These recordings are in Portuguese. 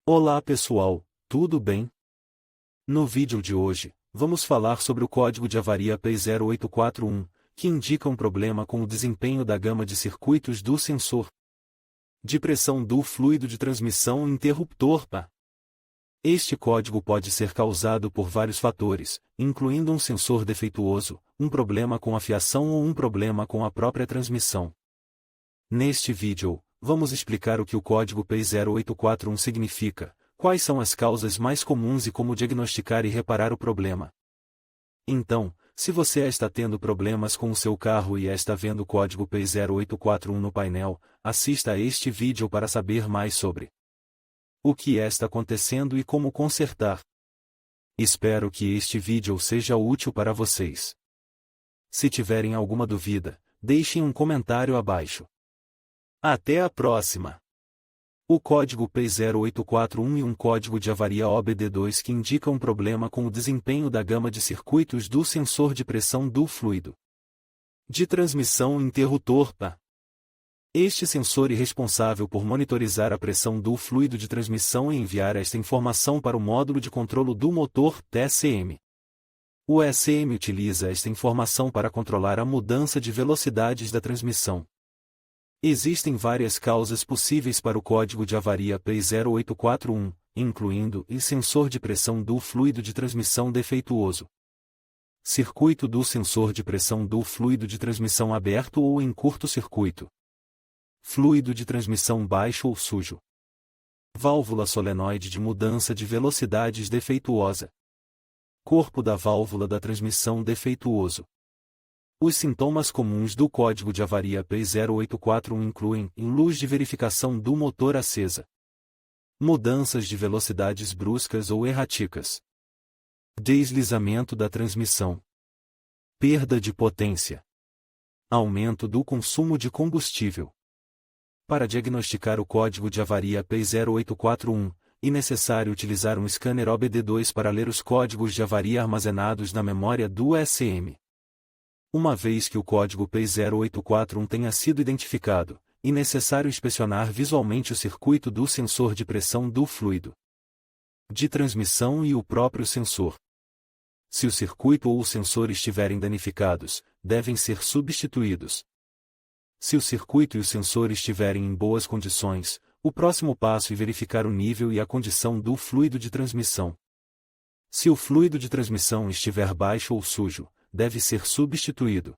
Olá pessoal, tudo bem? No vídeo de hoje, vamos falar sobre o código de avaria P0841, que indica um problema com o desempenho da gama de circuitos do sensor de pressão do fluido de transmissão interruptor PA. Este código pode ser causado por vários fatores, incluindo um sensor defeituoso, um problema com a fiação ou um problema com a própria transmissão. Neste vídeo, vamos explicar o que o código P0841 significa, quais são as causas mais comuns e como diagnosticar e reparar o problema. Então, se você está tendo problemas com o seu carro e está vendo o código P0841 no painel, assista a este vídeo para saber mais sobre o que está acontecendo e como consertar. Espero que este vídeo seja útil para vocês. Se tiverem alguma dúvida, deixem um comentário abaixo. Até a próxima! O código P0841 é um código de avaria OBD2 que indica um problema com o desempenho da gama de circuitos do sensor de pressão do fluido de transmissão interruptor PA. Este sensor é responsável por monitorizar a pressão do fluido de transmissão e enviar esta informação para o módulo de controlo do motor TSM. O ECM utiliza esta informação para controlar a mudança de velocidades da transmissão. Existem várias causas possíveis para o código de avaria P0841, incluindo o sensor de pressão do fluido de transmissão defeituoso, circuito do sensor de pressão do fluido de transmissão aberto ou em curto-circuito, fluido de transmissão baixo ou sujo, válvula solenoide de mudança de velocidades defeituosa, corpo da válvula da transmissão defeituoso. Os sintomas comuns do código de avaria P0841 incluem luz de verificação do motor acesa, mudanças de velocidades bruscas ou erráticas, deslizamento da transmissão, perda de potência, aumento do consumo de combustível. Para diagnosticar o código de avaria P0841, é necessário utilizar um scanner OBD2 para ler os códigos de avaria armazenados na memória do ECM. Uma vez que o código P0841 tenha sido identificado, é necessário inspecionar visualmente o circuito do sensor de pressão do fluido de transmissão e o próprio sensor. Se o circuito ou o sensor estiverem danificados, devem ser substituídos. Se o circuito e o sensor estiverem em boas condições, o próximo passo é verificar o nível e a condição do fluido de transmissão. Se o fluido de transmissão estiver baixo ou sujo, deve ser substituído.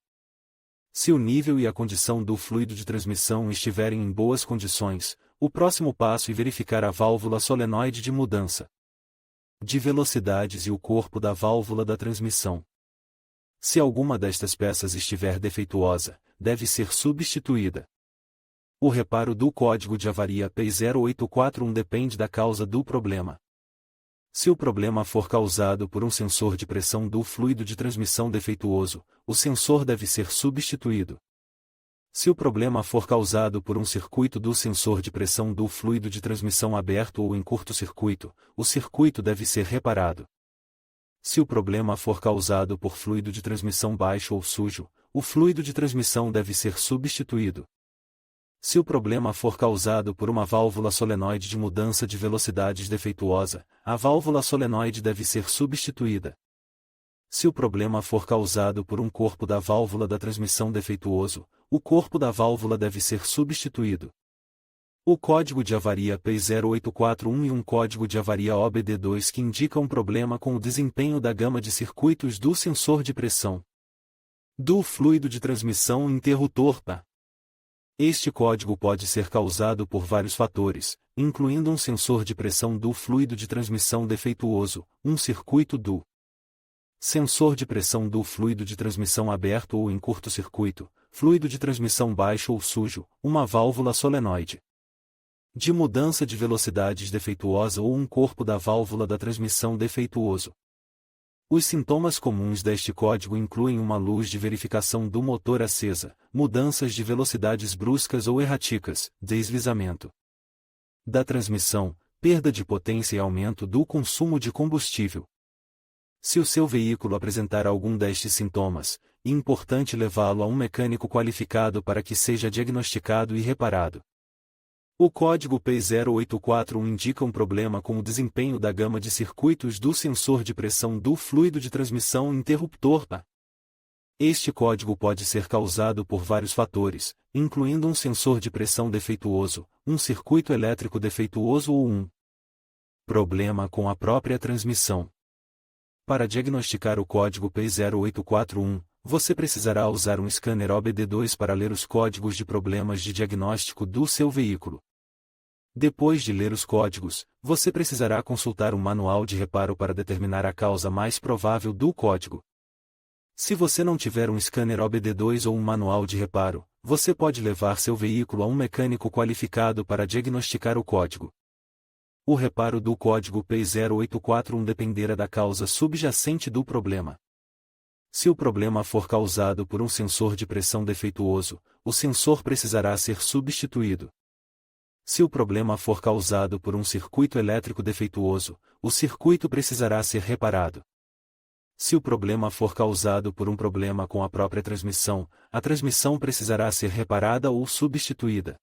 Se o nível e a condição do fluido de transmissão estiverem em boas condições, o próximo passo é verificar a válvula solenoide de mudança de velocidades e o corpo da válvula da transmissão. Se alguma destas peças estiver defeituosa, deve ser substituída. O reparo do código de avaria P0841 depende da causa do problema. Se o problema for causado por um sensor de pressão do fluido de transmissão defeituoso, o sensor deve ser substituído. Se o problema for causado por um circuito do sensor de pressão do fluido de transmissão aberto ou em curto-circuito, o circuito deve ser reparado. Se o problema for causado por fluido de transmissão baixo ou sujo, o fluido de transmissão deve ser substituído. Se o problema for causado por uma válvula solenoide de mudança de velocidades defeituosa, a válvula solenoide deve ser substituída. Se o problema for causado por um corpo da válvula da transmissão defeituoso, o corpo da válvula deve ser substituído. O código de avaria P0841 é um código de avaria OBD2 que indica um problema com o desempenho da gama de circuitos do sensor de pressão do fluido de transmissão interruptor PA. Este código pode ser causado por vários fatores, incluindo um sensor de pressão do fluido de transmissão defeituoso, um circuito do sensor de pressão do fluido de transmissão aberto ou em curto-circuito, fluido de transmissão baixo ou sujo, uma válvula solenoide de mudança de velocidades defeituosa ou um corpo da válvula da transmissão defeituoso. Os sintomas comuns deste código incluem uma luz de verificação do motor acesa, mudanças de velocidades bruscas ou erráticas, deslizamento da transmissão, perda de potência e aumento do consumo de combustível. Se o seu veículo apresentar algum destes sintomas, é importante levá-lo a um mecânico qualificado para que seja diagnosticado e reparado. O código P0841 indica um problema com o desempenho da gama de circuitos do sensor de pressão do fluido de transmissão interruptor PA. Este código pode ser causado por vários fatores, incluindo um sensor de pressão defeituoso, um circuito elétrico defeituoso ou um problema com a própria transmissão. Para diagnosticar o código P0841, você precisará usar um scanner OBD2 para ler os códigos de problemas de diagnóstico do seu veículo. Depois de ler os códigos, você precisará consultar um manual de reparo para determinar a causa mais provável do código. Se você não tiver um scanner OBD2 ou um manual de reparo, você pode levar seu veículo a um mecânico qualificado para diagnosticar o código. O reparo do código P0841 dependerá da causa subjacente do problema. Se o problema for causado por um sensor de pressão defeituoso, o sensor precisará ser substituído. Se o problema for causado por um circuito elétrico defeituoso, o circuito precisará ser reparado. Se o problema for causado por um problema com a própria transmissão, a transmissão precisará ser reparada ou substituída.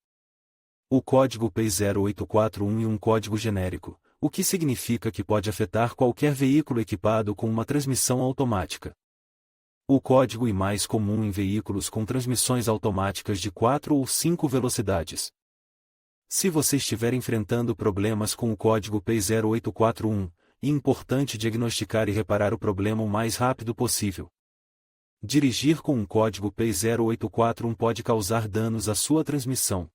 O código P0841 é um código genérico, o que significa que pode afetar qualquer veículo equipado com uma transmissão automática. O código é mais comum em veículos com transmissões automáticas de 4 ou 5 velocidades. Se você estiver enfrentando problemas com o código P0841, é importante diagnosticar e reparar o problema o mais rápido possível. Dirigir com um código P0841 pode causar danos à sua transmissão.